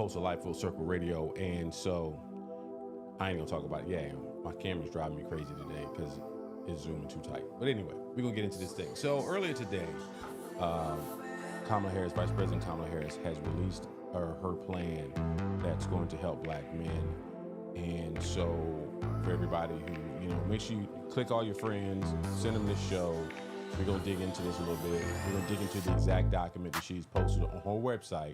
host of Life Full Circle Radio, and so I ain't gonna talk about it. Yeah, my camera's driving me crazy today because it's zooming too tight. But anyway, we're gonna get into this thing. So earlier today, um, Kamala Harris, Vice President Kamala Harris, has released her plan that's going to help black men. And so, for everybody who, make sure you click all your friends, send them this show. We're going to dig into this a little bit. We're going to dig into the exact document that she's posted on her website.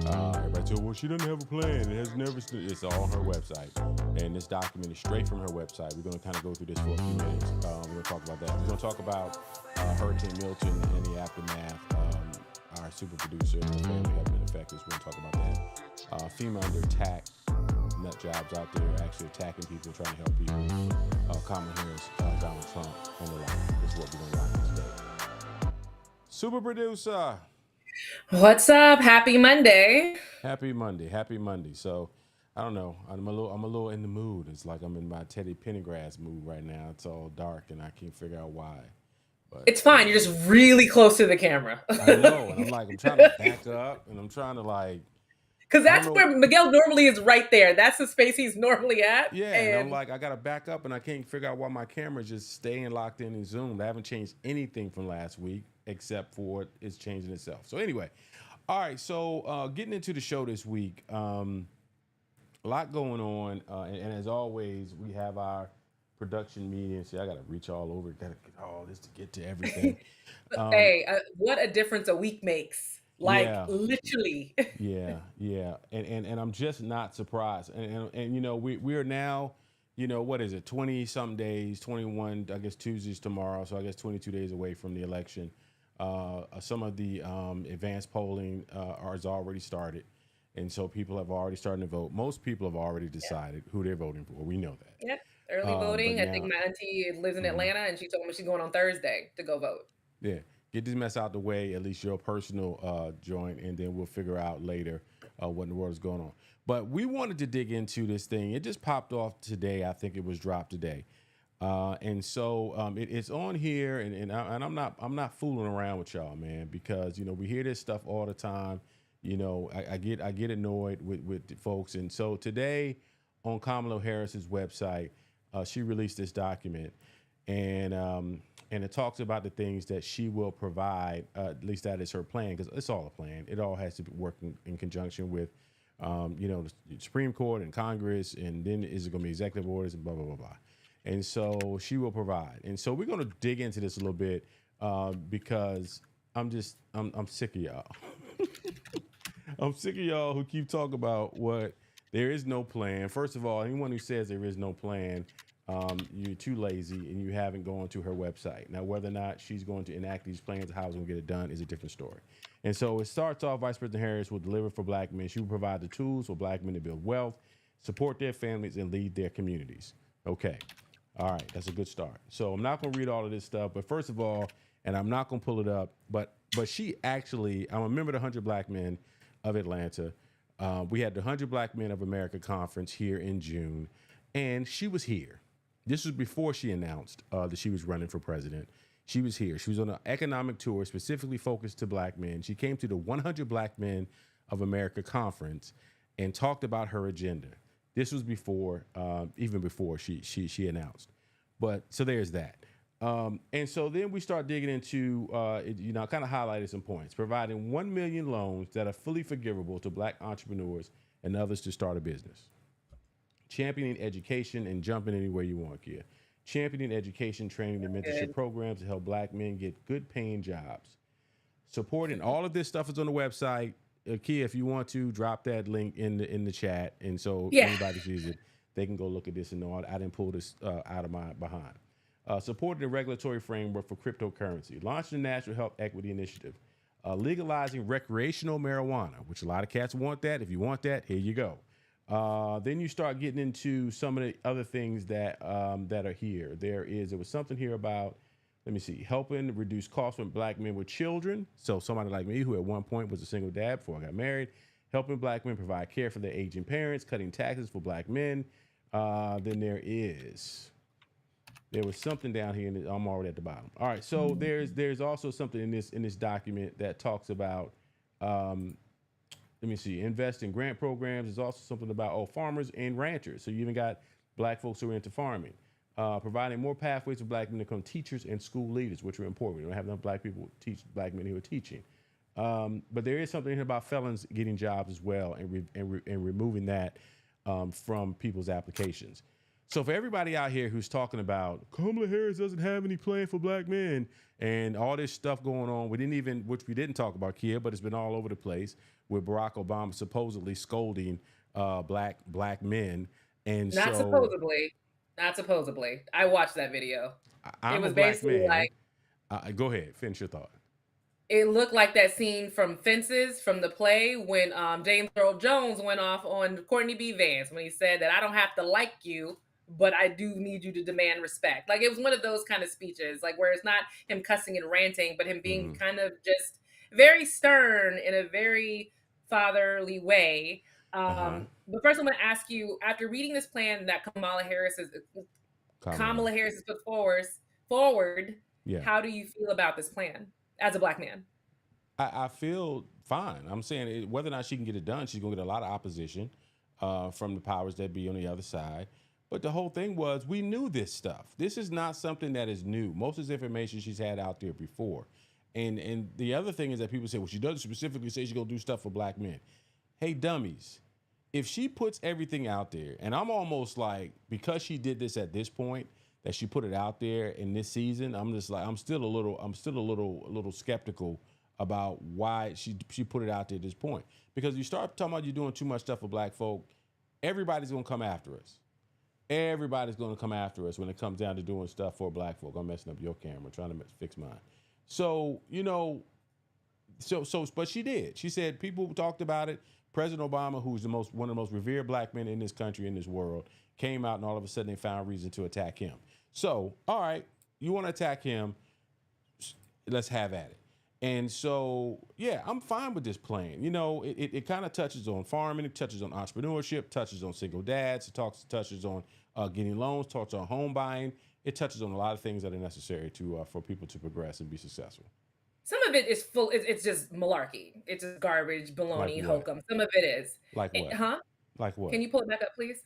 Everybody said, well, she doesn't have a plan. It's all on her website. And this document is straight from her website. We're going to kind of go through this for a few minutes. We're going to talk about that. We're going to talk about Hurricane Milton and the aftermath. Our super producer and her family have been affected. So we're going to talk about that. FEMA under attack. Nut jobs out there actually attacking people, trying to help people. Kamala Harris, Donald Trump, and the like. This is what we're going to rock today. Super producer. What's up? Happy Monday. Happy Monday. Happy Monday. So, I don't know. I'm a little in the mood. It's like I'm in my Teddy Pendergrass mood right now. It's all dark, and I can't figure out why. But it's fine. You're just really close to the camera. I know, and I'm trying to back up, and I'm trying to because that's where Miguel normally is, right there. That's the space he's normally at. Yeah, and I'm I got to back up, and I can't figure out why my camera is just staying locked in and zoomed. I haven't changed anything from last week except for it's changing itself. So anyway, all right, so getting into the show this week, a lot going on, and as always, we have our production meeting. See, I got to reach all over. Got to get all this to get to everything. Hey, what a difference a week makes. Literally. Yeah. And I'm just not surprised. And we are now, what is it, 20 something days, 21, I guess Tuesday's tomorrow. So I guess 22 days away from the election. Some of the advanced polling has already started. And so people have already started to vote. Most people have already decided who they're voting for. We know that. Yep. Early voting. I think my auntie lives in Atlanta, and she told me she's going on Thursday to go vote. Yeah. Get this mess out the way, at least your personal joint, and then we'll figure out later what in the world is going on. But we wanted to dig into this thing. It just popped off today. I think it was dropped today, and so it's on here. And I'm not fooling around with y'all, man, because we hear this stuff all the time. I get annoyed with the folks, and so today on Kamala Harris's website, she released this document, and it talks about the things that she will provide. At least that is her plan, because it's all a plan. It all has to be working in conjunction with, the Supreme Court and Congress, and then is it going to be executive orders and blah, blah, blah, blah. And so she will provide. And so we're going to dig into this a little bit because I'm sick of y'all. I'm sick of y'all who keep talking about what there is no plan. First of all, anyone who says there is no plan, you're too lazy and you haven't gone to her website. Now, whether or not she's going to enact these plans or how she's going to get it done is a different story. And so it starts off, Vice President Harris will deliver for black men. She will provide the tools for black men to build wealth, support their families, and lead their communities. Okay. All right. That's a good start. So I'm not going to read all of this stuff, but first of all, and I'm not going to pull it up, but she actually, I'm a member of the 100 Black Men of Atlanta. We had the 100 Black Men of America conference here in June, and she was here. This was before she announced that she was running for president. She was here. She was on an economic tour specifically focused to black men. She came to the 100 Black Men of America conference and talked about her agenda. This was before, even before she announced. But so there's that. And so then we start digging into, kind of highlighted some points, providing 1 million loans that are fully forgivable to black entrepreneurs and others to start a business. Championing education and jumping anywhere you want, Kia. Championing education, training, and mentorship programs to help black men get good paying jobs. Supporting all of this stuff is on the website. Kia, if you want to, drop that link in the chat. And so anybody sees it, they can go look at this and know I didn't pull this out of my behind. Supporting the regulatory framework for cryptocurrency. Launching the National Health Equity Initiative. Legalizing recreational marijuana, which a lot of cats want that. If you want that, here you go. Then you start getting into some of the other things that are here. There was something here about, let me see, helping reduce costs for black men with children. So somebody like me who at one point was a single dad before I got married, helping black men provide care for their aging parents, cutting taxes for black men. Then there was something down here, and I'm already at the bottom. All right, so there's also something in this document that talks about let me see, invest in grant programs. There's also something about farmers and ranchers. So you even got black folks who are into farming. Providing more pathways for black men to become teachers and school leaders, which are important. We don't have enough black people teach black men who are teaching. But there is something here about felons getting jobs as well, and removing that from people's applications. So for everybody out here who's talking about Kamala Harris doesn't have any plan for black men and all this stuff going on, which we didn't talk about, Kia, but it's been all over the place with Barack Obama supposedly scolding black men, and Not supposedly. Not supposedly. I watched that video. I'm It a was black basically man. like, Go ahead, finish your thought. it looked like that scene from Fences from the play when James Earl Jones went off on Courtney B. Vance when he said that I don't have to like you, but I do need you to demand respect. Like, it was one of those kind of speeches, like where it's not him cussing and ranting, but him being kind of just very stern in a very fatherly way. But first, I'm going to ask you, after reading this plan that Kamala Harris has put forward, Yeah. how do you feel about this plan as a black man? I feel fine. I'm saying whether or not she can get it done, she's going to get a lot of opposition from the powers that be on the other side. But the whole thing was, we knew this stuff. This is not something that is new. Most of this information she's had out there before. And the other thing is that people say, well, she doesn't specifically say she's going to do stuff for black men. Hey, dummies, if she puts everything out there, and I'm almost like, because she did this at this point, that she put it out there in this season, I'm just like, I'm still a little skeptical about why she put it out there at this point. Because you start talking about you doing too much stuff for black folk, everybody's going to come after us. Everybody's going to come after us when it comes down to doing stuff for black folk. I'm messing up your camera, trying to fix mine. So, but she did. She said people talked about it. President Obama, who's one of the most revered black men in this country, in this world, came out, and all of a sudden they found reason to attack him. So, all right, you want to attack him, let's have at it. And so, yeah, I'm fine with this plan. It kind of touches on farming, it touches on entrepreneurship, touches on single dads, touches on getting loans, touches on home buying. It touches on a lot of things that are necessary for people to progress and be successful. Some of it is full. It's just malarkey. It's just garbage, baloney, Like hokum. Some of it is. Like what? Huh? Like what? Can you pull it back up, please?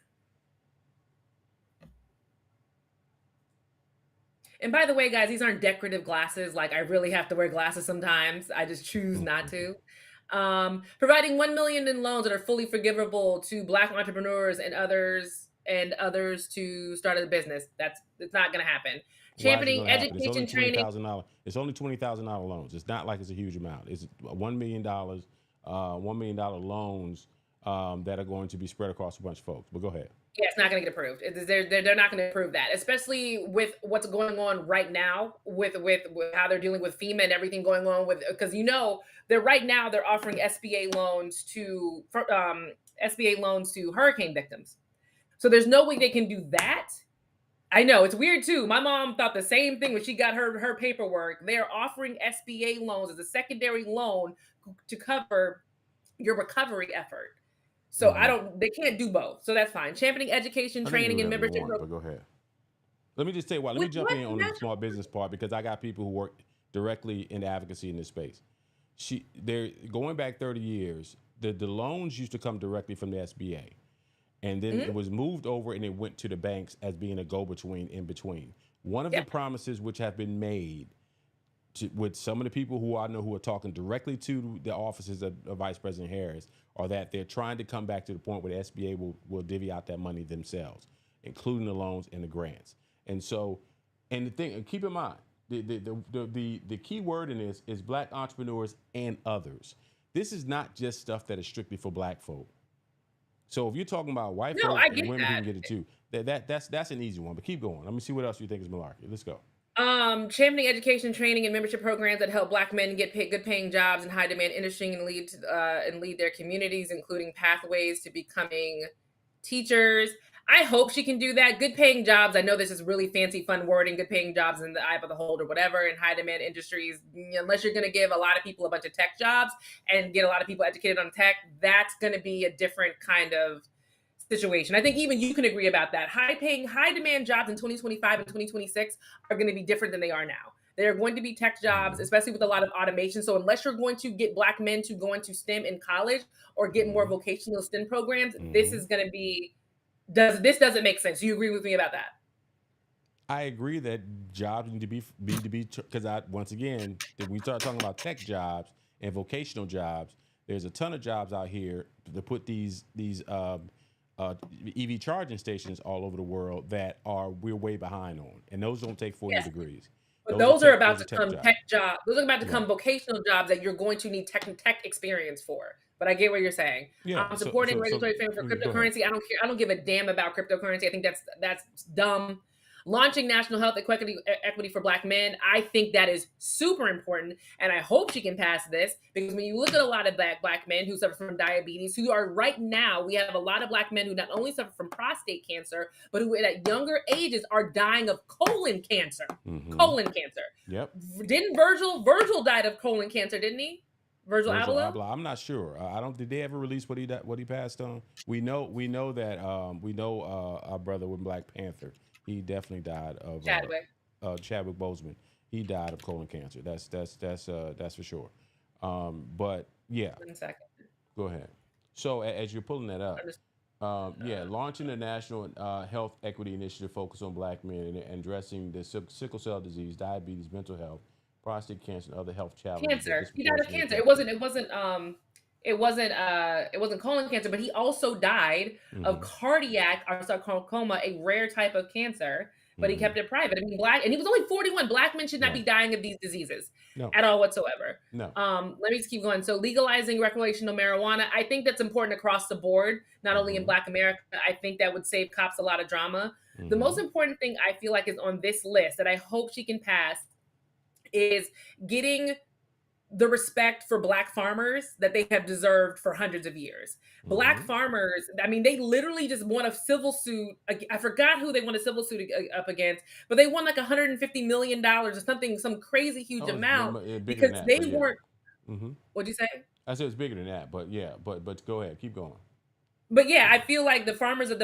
And by the way, guys, these aren't decorative glasses. Like, I really have to wear glasses sometimes. I just choose not to. Providing 1 million in loans that are fully forgivable to black entrepreneurs and others to start a business. It's not going to happen. Championing education training. It's only $20,000 loans. It's not like it's a huge amount. It's $1 million, $1 million loans that are going to be spread across a bunch of folks. But go ahead. Yeah, it's not going to get approved. They're not going to approve that, especially with what's going on right now with how they're dealing with FEMA and everything going on with, because they're offering SBA loans to hurricane victims. So there's no way they can do that. I know it's weird too. My mom thought the same thing when she got her paperwork. They're offering SBA loans as a secondary loan to cover your recovery effort. So they can't do both. So that's fine. Championing education, training, and membership. But go ahead. Let me just tell you what. Let me jump in on the small business part, because I got people who work directly in advocacy in this space. They're going back 30 years. The loans used to come directly from the SBA. And then it was moved over and it went to the banks as being a go-between in between. One of the promises which have been made with some of the people who I know who are talking directly to the offices of Vice President Harris are that they're trying to come back to the point where the SBA will divvy out that money themselves, including the loans and the grants. And so, and the thing, keep in mind, the key word in this is black entrepreneurs and others. This is not just stuff that is strictly for black folk. So if you're talking about white folk and women who can get it too, that's an easy one. But keep going. Let me see what else you think is malarkey. Let's go. Championing education, training, and membership programs that help black men get good paying jobs in high demand industry and lead their communities, including pathways to becoming teachers. I hope she can do that. Good paying jobs. I know this is really fancy, fun wording. Good paying jobs in the eye of the beholder, whatever, in high demand industries. Unless you're going to give a lot of people a bunch of tech jobs and get a lot of people educated on tech, that's going to be a different kind of situation. I think even you can agree about that. High demand jobs in 2025 and 2026 are going to be different than they are now. There are going to be tech jobs, especially with a lot of automation. So unless you're going to get Black men to go into STEM in college or get more vocational STEM programs, this is going to be this doesn't make sense. Do you agree with me about that? I agree that jobs need to be because once again, that we start talking about tech jobs and vocational jobs, there's a ton of jobs out here to put EV charging stations all over the world that we're way behind on, and those don't take 4 year Yes. degrees. But those are about to tech come jobs. tech jobs. Those are about to come Right. vocational jobs that you're going to need tech experience for. But I get what you're saying. Yeah. I'm supporting So regulatory framework for go ahead. cryptocurrency. I don't care. I don't give a damn about cryptocurrency. I think that's dumb. Launching national health equity for Black men, I think that is super important, and I hope she can pass this, because when you look at a lot of black men who suffer from diabetes, who are right now, we have a lot of Black men who not only suffer from prostate cancer, but who at younger ages are dying of colon cancer. Colon cancer. Yep. Didn't Virgil died of colon cancer, didn't he? Virgil Abloh? I'm not sure. I don't. Did they ever release what he passed on? We know that our brother with Black Panther. He definitely died of Chadwick Boseman. He died of colon cancer. That's for sure. But yeah. 1 second. Go ahead. So as you're pulling that up, launching a national health equity initiative focused on Black men and addressing the sickle cell disease, diabetes, mental health, prostate cancer, and other health challenges. Cancer. He died of cancer. It wasn't colon cancer, but he also died of cardiac sarcoma, a rare type of cancer, but he kept it private. I mean, and he was only 41. Black men should not be dying of these diseases at all whatsoever. No. Let me just keep going. So legalizing recreational marijuana, I think that's important across the board, not only in Black America. I think that would save cops a lot of drama. The most important thing I feel like is on this list that I hope she can pass is getting the respect for Black farmers that they have deserved for hundreds of years. Black farmers, I mean, they literally just won a civil suit. I forgot who they won a civil suit up against, but they won like $150 million or something, some crazy huge amount, because they weren't. What'd you say? I said it's bigger than that, but yeah, but go ahead, keep going. But yeah, I feel like the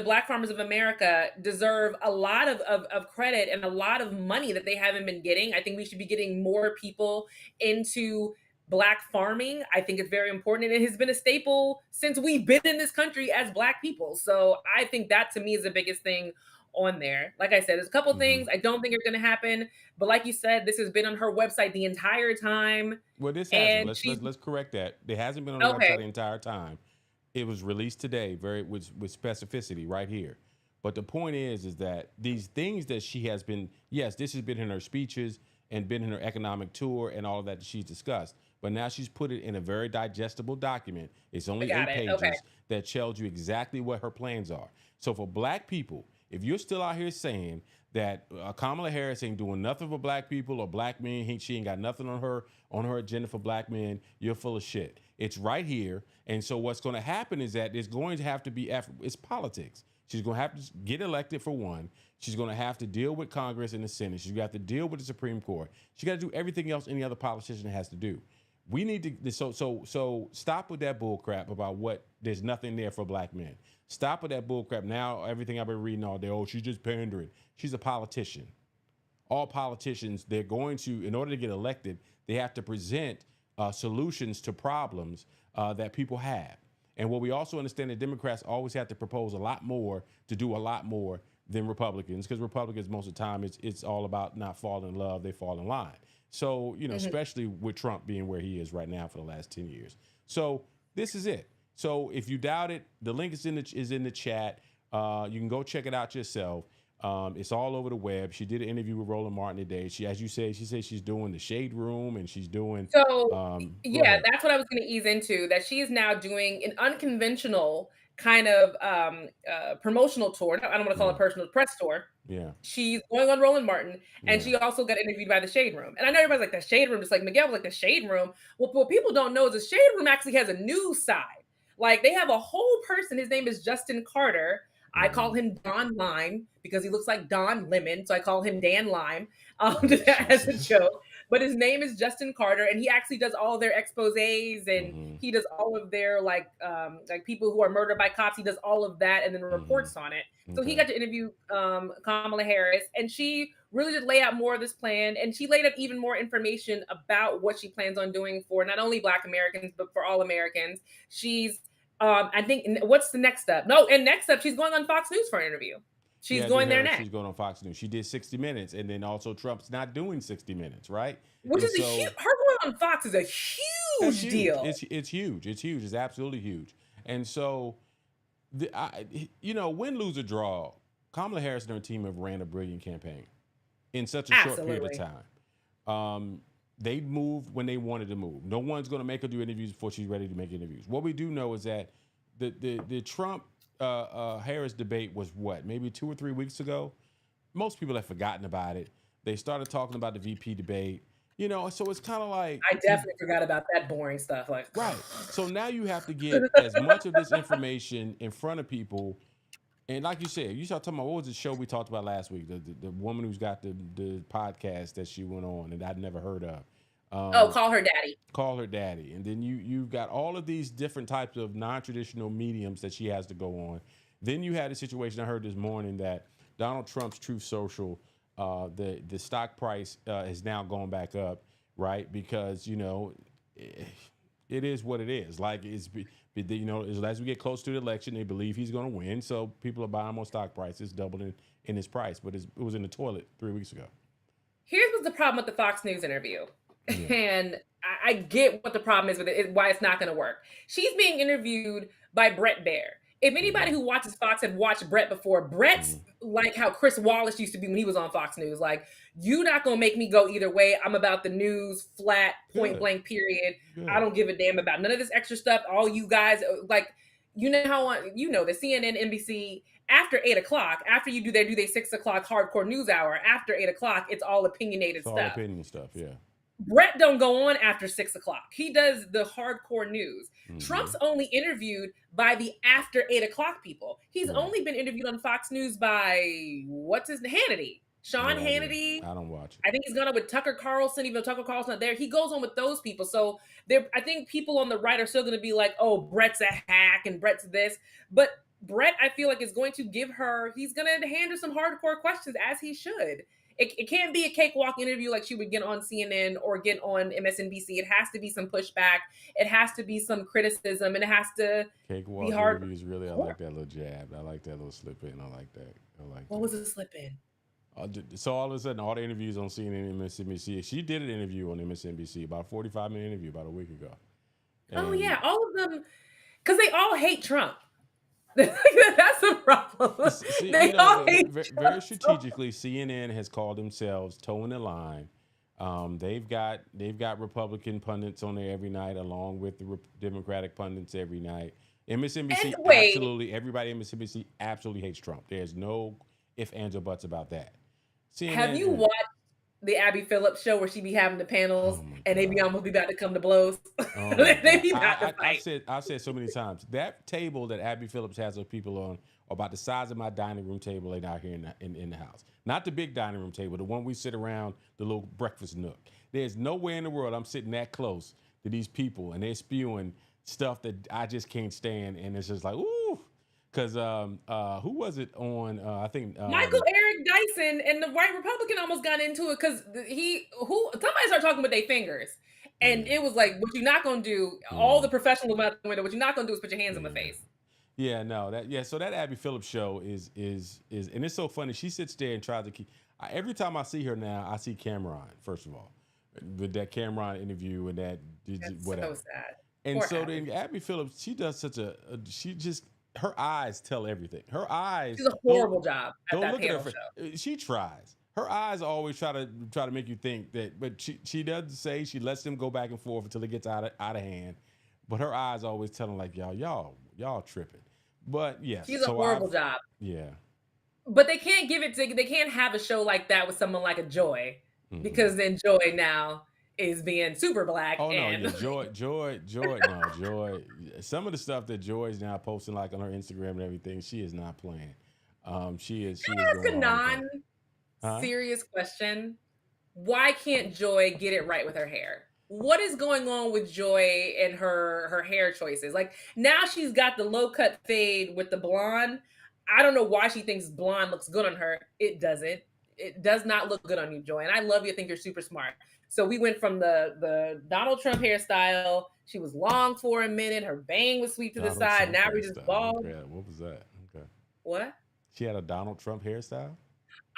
Black farmers of America deserve a lot of credit and a lot of money that they haven't been getting. I think we should be getting more people into Black farming. I think it's very important, and it has been a staple since we've been in this country as Black people. So I think that to me is the biggest thing on there. Like I said, there's a couple things I don't think are going to happen, but like you said, this has been on her website the entire time. Well, this hasn't. Let's correct that. It hasn't been on the website the entire time. It was released today, with specificity right here. But the point is that these things that she has been, yes, this has been in her speeches and been in her economic tour and all of that she's discussed. But now she's put it in a very digestible document. It's only 8 pages that tells you exactly what her plans are. So for Black people, if you're still out here saying that Kamala Harris ain't doing nothing for Black people or Black men, she ain't got nothing on her agenda for Black men, you're full of shit. It's right here. And so what's going to happen is that it's going to have to be, it's politics. She's going to have to get elected for one. She's going to have to deal with Congress and the Senate. She's got to deal with the Supreme Court. She got to do everything else any other politician has to do. We need to, so stop with that bull crap about there's nothing there for Black men. Stop with that bull crap. Now, everything I've been reading all day, she's just pandering. She's a politician. All politicians, they're going to, in order to get elected, they have to present solutions to problems that people have. And what we also understand that Democrats always have to propose a lot more to do a lot more than Republicans, because Republicans, most of the time, it's all about not falling in love, they fall in line. So, especially with Trump being where he is right now for the last 10 years. So this is it. So if you doubt it, the link is in the chat. You can go check it out yourself. It's all over the web. She did an interview with Roland Martin today. She said she's doing the Shade Room, and she's doing. So that's what I was going to ease into. That she is now doing an unconventional kind of promotional tour. I don't want to call it personal press tour. Yeah. She's going on Roland Martin, and she also got interviewed by the Shade Room. And I know everybody's like, the Shade Room, just like Miguel was like, the Shade Room. Well, what people don't know is the Shade Room actually has a news side. Like, they have a whole person. His name is Justin Carter. I call him Don Lime because he looks like Don Lemon, so I call him Dan Lime as a joke. but his name is Justin Carter, and he actually does all their exposés, and Mm-hmm. he does all of their like people who are murdered by cops. He does all of that and then Mm-hmm. reports on it. So he Okay. got to interview Kamala Harris, and she really did lay out more of this plan, and she laid out even more information about what she plans on doing for not only Black Americans but for all Americans. She's I think what's the next step? No, and next step, she's going on Fox News for an interview. She's Yeah, I did going there hear next. she's going on Fox News. She did 60 Minutes, and then also Trump's not doing 60 Minutes, right? Which And is a huge. so Her going on Fox is a that's huge huge. deal. It's huge. It's huge. It's absolutely huge. And so, win, lose, or draw, Kamala Harris and her team have ran a brilliant campaign in such a short period of Absolutely. time. They moved when they wanted to move. No one's going to make her do interviews before she's ready to make interviews. What we do know is that the Trump Harris debate was what, maybe 2 or 3 weeks ago. Most people have forgotten about it. They started talking about the VP debate. So it's kind of like I definitely forgot about that boring stuff. Like, right. So now you have to get as much of this information in front of people. And like you said, you start talking about, what was the show we talked about last week? The woman who's got the podcast that she went on and I'd never heard of. call her daddy. Call her daddy. And then you've got all of these different types of non-traditional mediums that she has to go on. Then you had a situation I heard this morning that Donald Trump's Truth Social, the stock price has now gone back up, right? Because it is what it is. Like as we get close to the election, they believe he's going to win, so people are buying more stock prices, doubling in his price. But it was in the toilet 3 weeks ago. Here's what's the problem with the Fox News interview. Yeah. And I get what the problem is with it, why it's not going to work. She's being interviewed by Brett Baer. If anybody who watches Fox had watched Brett before, Brett's like how Chris Wallace used to be when he was on Fox News. Like, you're not going to make me go either way. I'm about the news, flat, point blank, period. Good. I don't give a damn about none of this extra stuff. All you guys, like, the CNN, NBC, after 8 o'clock, after you do their 6 o'clock hardcore news hour, after 8 o'clock, it's all opinionated stuff. All opinion stuff, yeah. Brett don't go on after 6 o'clock. He does the hardcore news. Trump's only interviewed by the after 8 o'clock people. He's only been interviewed on Fox News by Hannity. Sean Hannity. I don't watch it. I think he's gone on with Tucker Carlson, even though Tucker Carlson's not there. He goes on with those people. So I think people on the right are still going to be like, oh, Brett's a hack and Brett's this. But Brett, I feel like, is going to he's going to hand her some hardcore questions, as he should. It can't be a cakewalk interview like she would get on CNN or get on MSNBC. It has to be some pushback. It has to be some criticism, and it has to cakewalk be hard. Interviews, really, I like that little jab. I like that little slip in. I like that. What was the slip in? So all of a sudden, all the interviews on CNN and MSNBC, she did an interview on MSNBC, about a 45-minute interview about a week ago. And all of them, because they all hate Trump. That's the problem. They all hate very strategically. CNN has called themselves toeing the line. They've got Republican pundits on there every night, along with the Democratic pundits every night. MSNBC, absolutely, everybody in MSNBC absolutely hates Trump. There's no ifs, ands, or buts about that. CNN, have you watched the Abby Phillips show where she be having the panels and they be almost about to come to blows? They be about to fight. I've said so many times, that table that Abby Phillips has of people on are about the size of my dining room table out here in the house. Not the big dining room table, the one we sit around, the little breakfast nook. There's nowhere in the world I'm sitting that close to these people, and they're spewing stuff that I just can't stand, and it's just like, ooh. Because who was it on? I think Michael Eric Dyson and the white Republican almost got into it because somebody started talking with their fingers, and it was like, what you're not gonna do. All the professionals out the window. What you're not gonna do is put your hands in my face. Yeah, no, so that Abby Phillips show is, and it's so funny. She sits there and tries to keep. Every time I see her now, I see Cameron. First of all, with that Cameron interview and that whatever. So sad. And so then Abby Phillips, she does such she just. Her eyes tell everything. Her eyes. She's a horrible job at that panel show. She tries. Her eyes always try to make you think that, but she doesn't say. She lets them go back and forth until it gets out of hand. But her eyes always tell them like, y'all tripping. But yes, she's a horrible job. Yeah. But they can't they can't have a show like that with someone like a Joy, because then Joy now is being super black. Oh no, Joy. Some of the stuff that Joy is now posting, like on her Instagram and everything, she is not playing. She is. Can I ask a non-serious question? why can't Joy get it right with her hair? What is going on with Joy and her hair choices? Like now she's got the low cut fade with the blonde. I don't know why she thinks blonde looks good on her. It doesn't. It does not look good on you, Joy. And I love you. I think you're super smart. So we went from the Donald Trump hairstyle. She was long for a minute. Her bang was sweep to the Donald side. Trump Now we just hairstyle. bald. Okay, what was that? Okay. What? She had a Donald Trump hairstyle?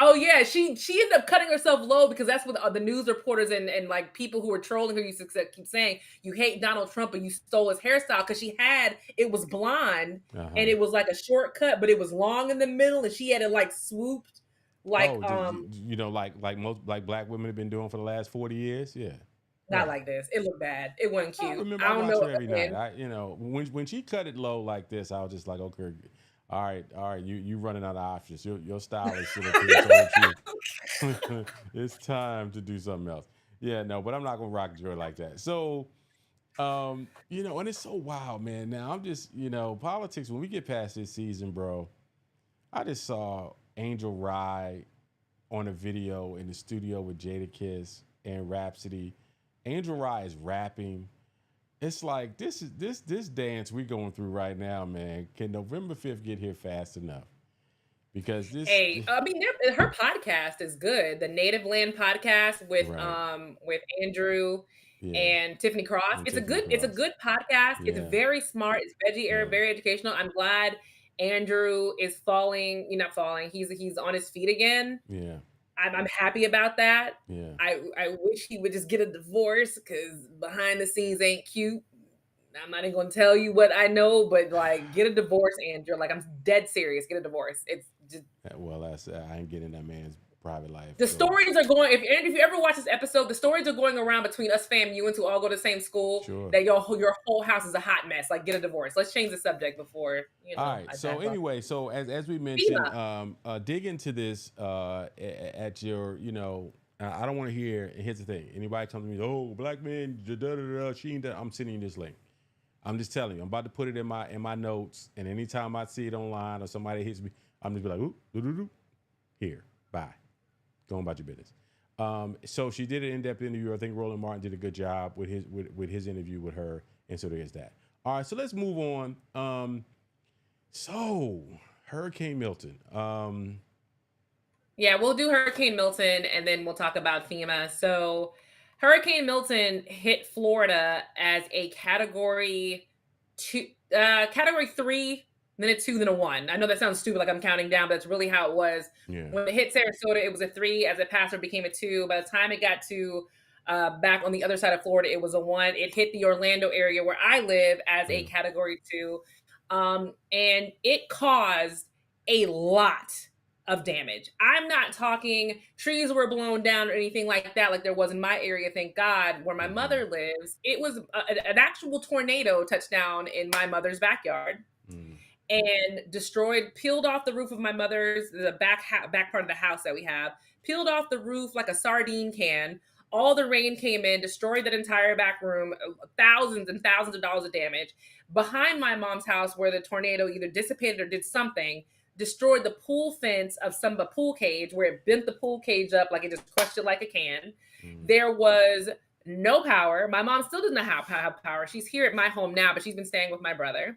Oh yeah, she ended up cutting herself low because that's what the news reporters and like people who were trolling her used to keep saying. You hate Donald Trump, but you stole his hairstyle because she had it was blonde and it was like a short cut, but it was long in the middle, and she had it like swooped, like Oh, you know, like most like black women have been doing for the last 40 years? Yeah. not Right. like this. It looked bad. It wasn't I cute. remember I I don't watch know. her every night. Again, You know, when she cut it low like this, I was just like, okay, all right, you running out of options. Your stylist should have told you it's time to do something else. Yeah, no, but I'm not gonna rock Joy like that. So, you know, and it's so wild, man. Now I'm just, you know, politics. When we get past this season, bro, I just saw Angel Rye on a video in the studio with Jada Kiss and Rhapsody. Angel Rye is rapping. It's like this dance we going through right now, man. Can November 5th get here fast enough? Because this hey, I mean, her podcast is good. The Native Land podcast right, with Andrew yeah, and Tiffany Cross. and It's a Tiffany Cross, good podcast. It's yeah, very smart. It's veggie era, yeah, very educational. I'm glad Andrew is falling. You're not falling. He's on his feet again. yeah, I'm happy about that. yeah. I wish he would just get a divorce because behind the scenes ain't cute. I'm not even gonna tell you what I know, but like, get a divorce, Andrew. Like, I'm dead serious. Get a divorce. It's just Well, that's I ain't getting in that man's private life. the So stories are going. If you ever watch this episode, the stories are going around between us fam you who all go to the same school sure. that your whole house is a hot mess. Like, get a divorce. Let's change the subject before All right. I So back off. anyway, so as we mentioned, FEMA. dig into this at your, you know, I don't want to hear. And here's the thing: anybody come to me, oh, black man, da da da da, she ain't that. I'm sending you this link. I'm just telling you. I'm about to put it in my notes, and anytime I see it online or somebody hits me, I'm just be like, ooh, doo-doo-doo. Here, bye. Go on about your business. So she did an in-depth interview. I think Roland Martin did a good job with his interview with her, and so there's that. All right, so let's move on. So Hurricane Milton. Yeah, we'll do Hurricane Milton and then we'll talk about FEMA. So, Hurricane Milton hit Florida as a category 3, then a 2, then a 1. I know that sounds stupid, like I'm counting down, but that's really how it was. Yeah. When it hit Sarasota, it was a 3. As it passed, it became a 2. By the time it got to back on the other side of Florida, it was a 1. It hit the Orlando area where I live as a category 2, and it caused a lot of damage. I'm not talking trees were blown down or anything like that, like there was in my area, thank God, where my mother lives. It was an actual tornado touched down in my mother's backyard and peeled off the roof of my mother's, the back part of the house that we have, peeled off the roof like a sardine can. All the rain came in, destroyed that entire back room, thousands and thousands of dollars of damage. Behind my mom's house, where the tornado either dissipated or did something, destroyed the pool fence of the pool cage, where it bent the pool cage up like it just crushed it like a can. There was no power. My mom still doesn't have power. She's here at my home now, but she's been staying with my brother.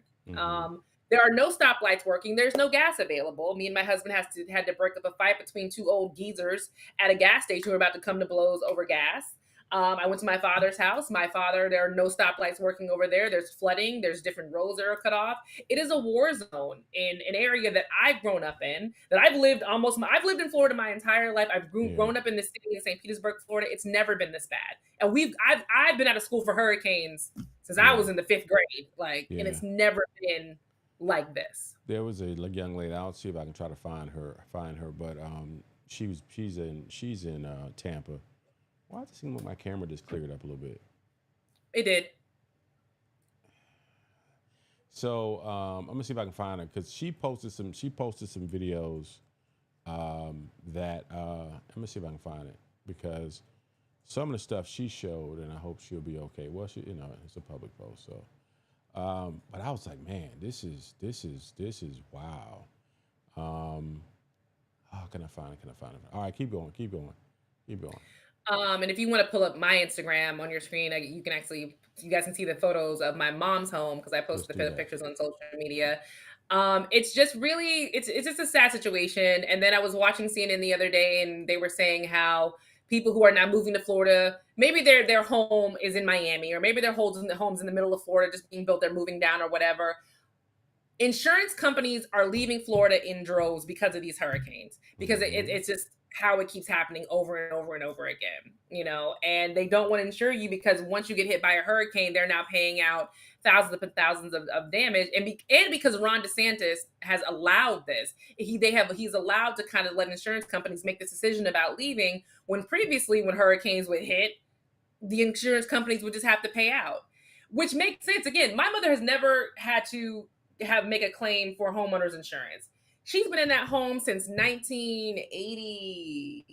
There are no stoplights working. There's no gas available. Me and my husband had to break up a fight between two old geezers at a gas station who were about to come to blows over gas. I went to my father's house. There are no stoplights working over there. There's flooding. There's different roads that are cut off. It is a war zone in an area that I've grown up in, that I've lived in Florida my entire life. I've grown up in this city in St. Petersburg, Florida. It's never been this bad. And I've been out of school for hurricanes since I was in the 5th grade. And it's never been like this. There was a young lady. I'll see if I can try to find her, but she's in Tampa. Why does it seem like my camera just cleared up a little bit? It did. So I'm gonna see if I can find her because she posted some videos that I'm gonna see if I can find it because some of the stuff she showed, and I hope she'll be okay. Well, it's a public post, so. But I was like, man, this is wow. How can I find it? All right, keep going. And if you want to pull up my Instagram on your screen, you guys can see the photos of my mom's home because I Let's posted do the that. pictures on social media. It's just really, it's just a sad situation. And then I was watching CNN the other day, and they were saying how people who are now moving to Florida, maybe their home is in Miami, or maybe their homes in the middle of Florida just being built, they're moving down or whatever. Insurance companies are leaving Florida in droves because of these hurricanes, because Hmm. it's just how it keeps happening over and over and over again, and they don't want to insure you because once you get hit by a hurricane, they're now paying out thousands upon thousands of damage. And because Ron DeSantis has allowed this, he's allowed to kind of let insurance companies make this decision about leaving, when previously, when hurricanes would hit, the insurance companies would just have to pay out, which makes sense. Again, my mother has never had to make a claim for homeowners insurance. She's been in that home since 1980,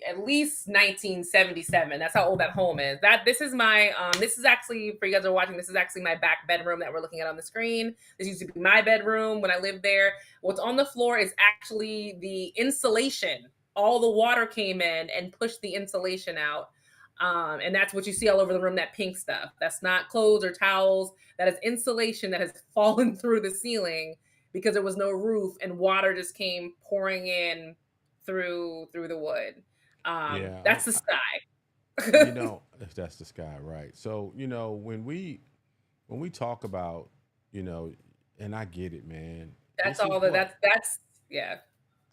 at least 1977. That's how old that home is. This is my this is actually, for you guys who are watching, this is actually my back bedroom that we're looking at on the screen. This used to be my bedroom when I lived there. What's on the floor is actually the insulation. All the water came in and pushed the insulation out, and that's what you see all over the room, that pink stuff. That's not clothes or towels. That is insulation that has fallen through the ceiling because there was no roof and water just came pouring in through the wood. Yeah, That's the you sky. know, if that's the sky, right? So when we talk about, you know, and I get it, man. That's This is all what that's yeah.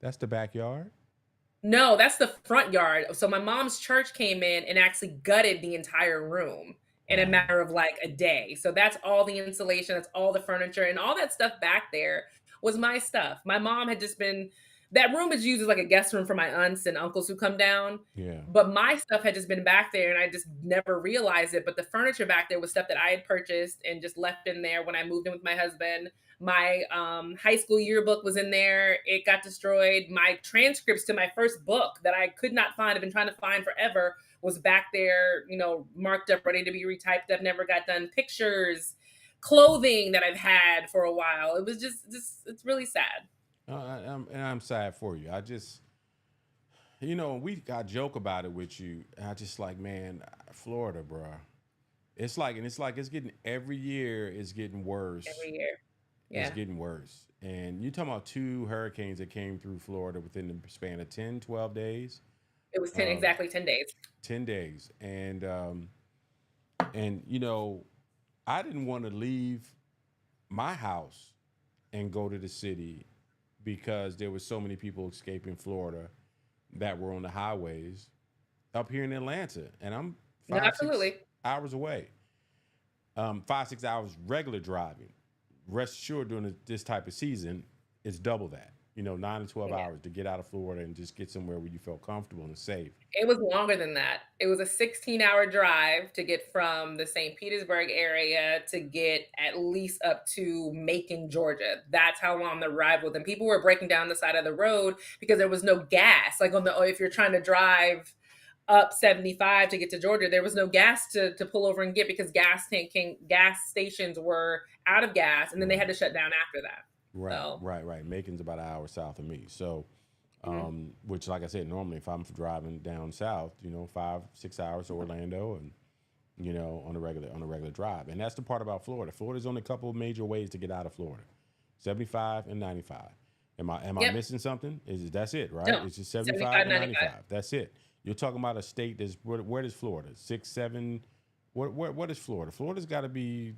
that's the backyard. No, that's the front yard. So my mom's church came in and actually gutted the entire room in a Wow. matter of like a day. So that's all the insulation, that's all the furniture, and all that stuff back there was my stuff. My mom had just been that room is used as like a guest room for my aunts and uncles who come down. Yeah. But my stuff had just been back there and I just never realized it. But the furniture back there was stuff that I had purchased and just left in there when I moved in with my husband. My high school yearbook was in there. It got destroyed. My transcripts to my first book that I could not find, I've been trying to find forever, was back there, marked up, ready to be retyped up, never got done. Pictures, clothing that I've had for a while. It was just it's really sad. I'm sad for you. I just, I joke about it with you. I just like, man, Florida, bruh. And it's like it's getting every year. It's getting worse. Every year. It's Yeah. getting worse. And you're talking about two hurricanes that came through Florida within the span of 10, 12 days. It was Um, exactly 10 days. 10 days. And I didn't want to leave my house and go to the city because there were so many people escaping Florida that were on the highways up here in Atlanta. And I'm No, 5, 6 hours away. 5, 6 hours regular driving. Rest assured, during this type of season, it's double that. 9 to 12 yeah. hours to get out of Florida and just get somewhere where you felt comfortable and safe. It was longer than that. It was a 16-hour drive to get from the St. Petersburg area to get at least up to Macon, Georgia. That's how long the ride was. And people were breaking down the side of the road because there was no gas. Like if you're trying to drive up 75 to get to Georgia, there was no gas to pull over and get because gas stations were out of gas, and then they had Right. to shut down after that. Right, So, right, right. Macon's about an hour south of me. So, mhm. which, like I said, normally if I'm driving down south, 5, 6 hours to Orlando, and on a regular drive. And that's the part about Florida. Florida's only a couple of major ways to get out of Florida: 75 and 95. Am I Yep. missing something? That's it, right? No. It's just 75 75, and 95. 95. That's it. You're talking about a state that's where does Florida? 6, 7. What is Florida? Florida's got to be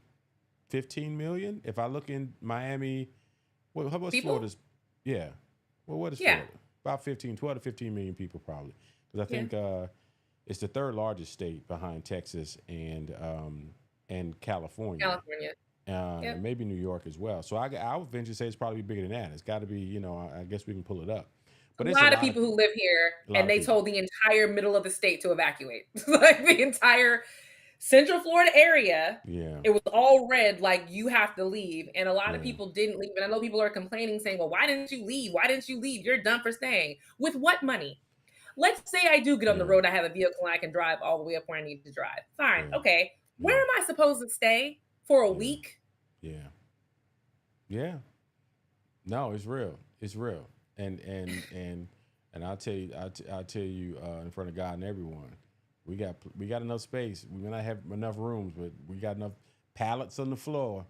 15 million. If I look in Miami, how about People? Florida's? Yeah. Well, what is Yeah. Florida? About 15, 12 to 15 million people probably. Because I Yeah. think it's the third largest state behind Texas and California, California. and Yep. maybe New York as well. So I would venture to say it's probably bigger than that. It's got to be, I guess we can pull it up. But A it's a lot of lot of people who live here, a lot and of they people. told the entire middle of the state to evacuate. Like the entire Central Florida area, Yeah. it was all red, like you have to leave. And a lot of Yeah. people didn't leave. And I know people are complaining, saying, well, why didn't you leave? Why didn't you leave? You're done for staying. With what money? Let's say I do get on the Yeah. road, I have a vehicle and I can drive all the way up where I need to drive. Fine. Yeah. Okay. Where Yeah. am I supposed to stay for a Yeah. week? Yeah. Yeah. No, it's real. It's real. And I'll tell you, in front of God and everyone, We got enough space. We may not have enough rooms, but we got enough pallets on the floor.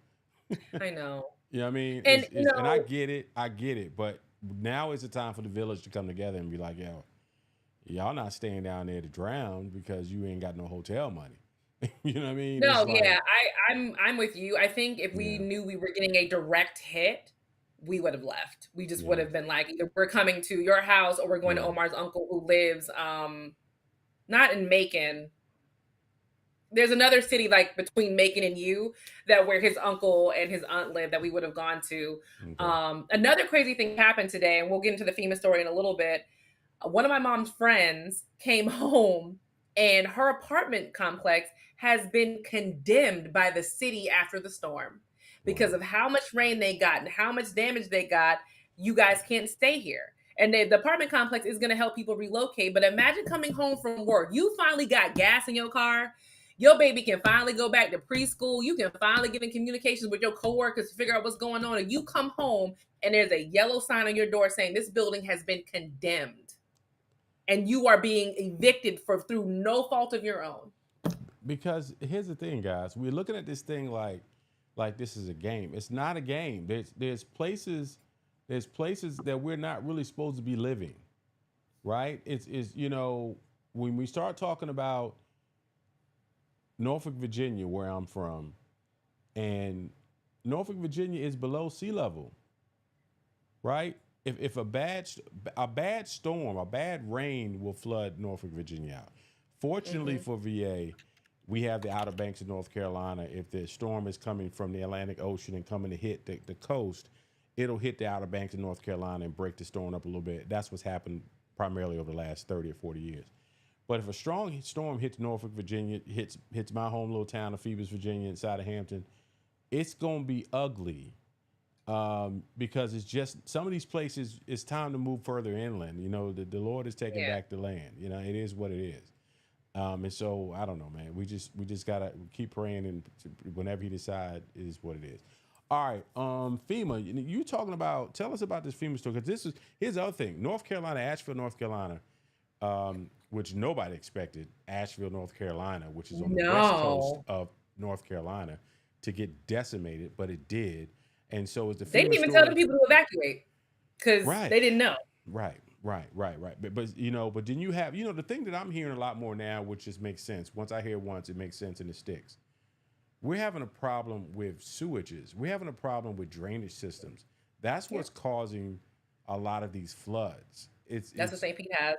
I know. You know what I mean? And And I get it. I get it. But now is the time for the village to come together and be like, yo, y'all not staying down there to drown because you ain't got no hotel money. You know what I mean? It's no, like, yeah, I'm with you. I think if we yeah, knew we were getting a direct hit, we would have left. We just would yeah, have been like, either we're coming to your house or we're going to yeah. Omar's uncle who lives not in Macon. There's another city like between Macon and you that where his uncle and his aunt live that we would have gone to. Okay. Another crazy thing happened today, and we'll get into the FEMA story in a little bit. One of my mom's friends came home and her apartment complex has been condemned by the city after the storm because Wow. of how much rain they got and how much damage they got. You guys can't stay here. And the apartment complex is going to help people relocate. But imagine coming home from work. You finally got gas in your car. Your baby can finally go back to preschool. You can finally get in communications with your coworkers to figure out what's going on. And you come home and there's a yellow sign on your door saying this building has been condemned and you are being evicted for through no fault of your own. Because here's the thing, guys. We're looking at this thing like this is a game. It's not a game. There's places that we're not really supposed to be living, right? It's when we start talking about Norfolk, Virginia, where I'm from, and Norfolk, Virginia is below sea level, right? If a bad storm, a bad rain will flood Norfolk, Virginia out. Fortunately Mm-hmm. for VA, we have the Outer Banks of North Carolina. If the storm is coming from the Atlantic Ocean and coming to hit the coast, it'll hit the Outer Banks of North Carolina and break the storm up a little bit. That's what's happened primarily over the last 30 or 40 years. But if a strong storm hits Norfolk, Virginia, hits my home little town of Phoebus, Virginia, inside of Hampton, it's gonna be ugly because it's just some of these places. It's time to move further inland. The Lord is taking Yeah. back the land. It is what it is. And so I don't know, man. We just gotta keep praying, and whenever He decide, it is what it is. All right, FEMA. You talking about? Tell us about this FEMA story because here's the other thing. North Carolina, Asheville, North Carolina, which nobody expected. Asheville, North Carolina, which is on the west coast No. of North Carolina, to get decimated, but it did. And so is the They didn't FEMA even tell the story. people to evacuate because Right. they didn't know. Right. But then you have, the thing that I'm hearing a lot more now, which just makes sense. Once I hear once, it makes sense and it sticks. We're having a problem with sewages. We're having a problem with drainage systems. That's Yeah. what's causing a lot of these floods. It's That's what it's St. Pete has.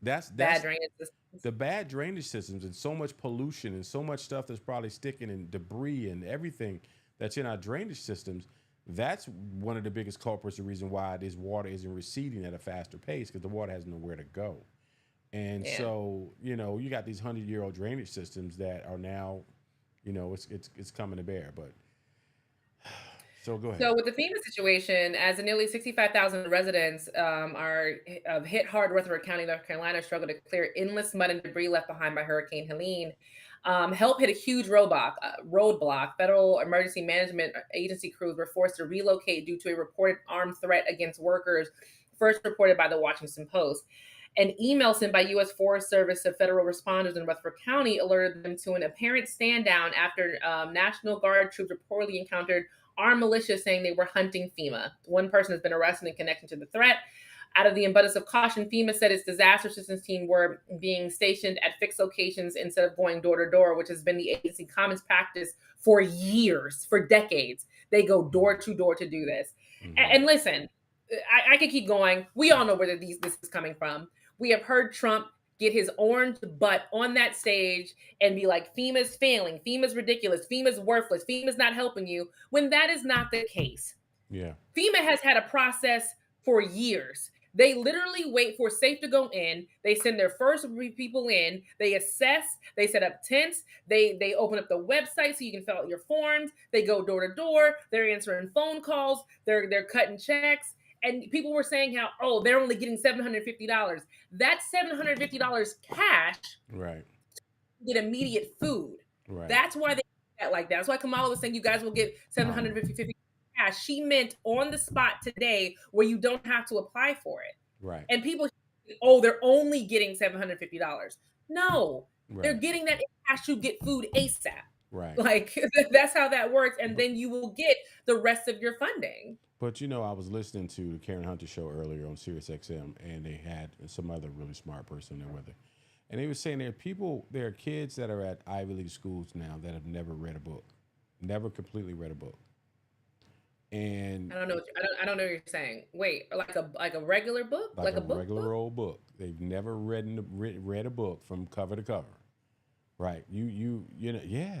Bad that's drainage systems. the bad drainage systems and so much pollution and so much stuff that's probably sticking and debris and everything that's in our drainage systems. That's one of the biggest culprits. The reason why this water isn't receding at a faster pace because the water has nowhere to go. And Yeah. so, you got these 100-year-old drainage systems that are now, it's coming to bear. But so go ahead. So with the FEMA situation, as the nearly 65,000 residents are of hit hard Rutherford County, North Carolina, struggle to clear endless mud and debris left behind by Hurricane Helene. Help hit a huge roadblock. Federal Emergency Management Agency crews were forced to relocate due to a reported armed threat against workers, first reported by the Washington Post. An email sent by U.S. Forest Service to federal responders in Rutherford County alerted them to an apparent stand down after National Guard troops reportedly encountered armed militia saying they were hunting FEMA. One person has been arrested in connection to the threat. Out of the abundance of caution, FEMA said its disaster assistance team were being stationed at fixed locations instead of going door to door, which has been the agency common practice for years, for decades. They go door to door to do this. Mm-hmm. And listen, I could keep going. We all know where this is coming from. We have heard Trump get his orange butt on that stage and be like, FEMA's failing, FEMA's ridiculous, FEMA's worthless, FEMA's not helping you, when that is not the case. Yeah. FEMA has had a process for years. They literally wait for safe to go in. They send their first people in. They assess. They set up tents. They open up the website so you can fill out your forms. They go door to door. They're answering phone calls. They're cutting checks. And people were saying how, they're only getting $750. That's $750 cash Right. to get immediate food. Right. That's why they do that like that. That's why Kamala was saying you guys will get $750 cash. She meant on the spot today where you don't have to apply for it. Right. And people oh, they're only getting $750. No, they're Right. getting that in cash to get food ASAP. Right. Like that's how that works, and then you will get the rest of your funding. But you know, I was listening to the Karen Hunter show earlier on Sirius XM, and they had some other really smart person there with it, and they were saying there are kids that are at Ivy League schools now that have never read a book, never completely read a book, and I don't know what you're saying. Wait, like a regular book, like like a a book regular book. old book, they've never read a book from cover to cover, right? You know, yeah,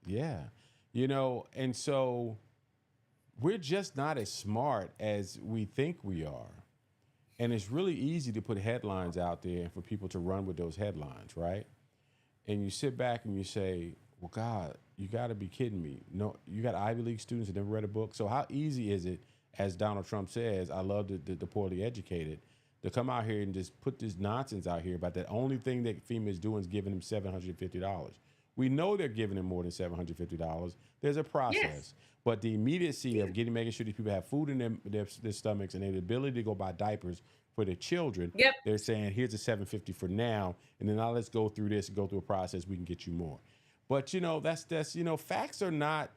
yeah, you know, and so we're just not as smart as we think we are. And it's really easy to put headlines out there and for people to run with those headlines, right? And you sit back and you say, well, God, you got to be kidding me. No, you got Ivy League students that never read a book. So how easy is it, as Donald Trump says, I love the poorly educated, to come out here and just put this nonsense out here about that only thing that FEMA is doing is giving them $750. We know they're giving them more than $750. There's a Yes. process. But the immediacy Yeah. of making sure these people have food in their stomachs and their ability to go buy diapers for their children, Yep. they're saying, here's a 750 for now, and then now let's go through this and go through a process. We can get you more. But you know, that's you know, facts are not,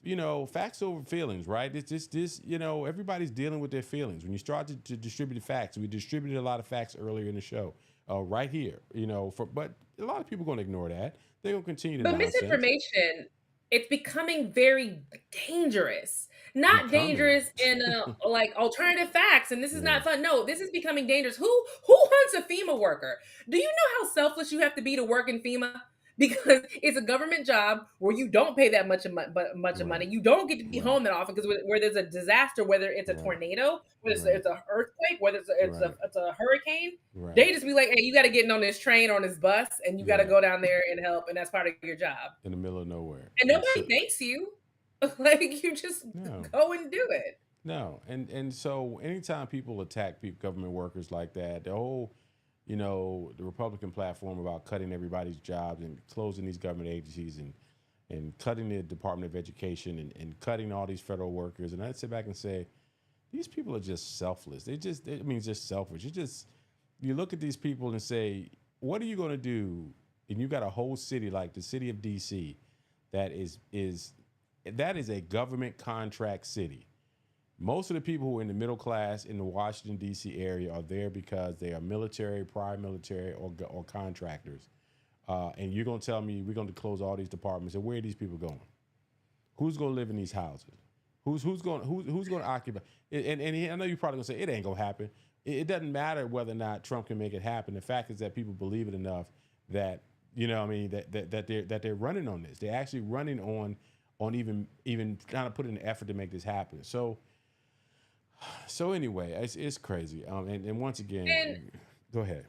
you know, facts over feelings, right? It's just this, you know, everybody's dealing with their feelings. When you start to distribute the facts, we distributed a lot of facts earlier in the show, right here, you know, but a lot of people are going to ignore that. They're going to continue the But nonsense. misinformation, it's becoming very dangerous. Not Becoming. dangerous in a like alternative facts, and this is Yeah. not fun. No, this is becoming dangerous. Who hunts a FEMA worker? Do you know how selfless you have to be to work in FEMA? Because it's a government job where you don't pay that much of money. Right. You don't get to be Right. home that often because where there's a disaster, whether it's a Right. tornado, whether Right. it's a earthquake, whether Right. it's a hurricane, Right. they just be like, "Hey, you got to get on this train or on this bus, and you got to Yeah. go down there and help, and that's part of your job." In the middle of nowhere. And And nobody so thanks you. Like you just no. go and do it. No, and so anytime people attack government workers like that, the whole, you know, the Republican platform about cutting everybody's jobs and closing these government agencies and cutting the Department of Education and cutting all these federal workers, and I sit back and say, these people are just selfless. I mean, just selfish. You look at these people and say, what are you going to do? And you got a whole city like the city of D.C. that is a government contract city. Most of the people who are in the middle class in the Washington, D.C. area are there because they are military, prior military, or contractors. And you're going to tell me we're going to close all these departments. And where are these people going? Who's going to live in these houses? Who's going to occupy? And I know you're probably going to say it ain't going to happen. It doesn't matter whether or not Trump can make it happen. The fact is that people believe it enough that, you know, I mean, that they're running on this. They're actually running on even trying to put in an effort to make this happen. So anyway, it's crazy. And once And again, go ahead.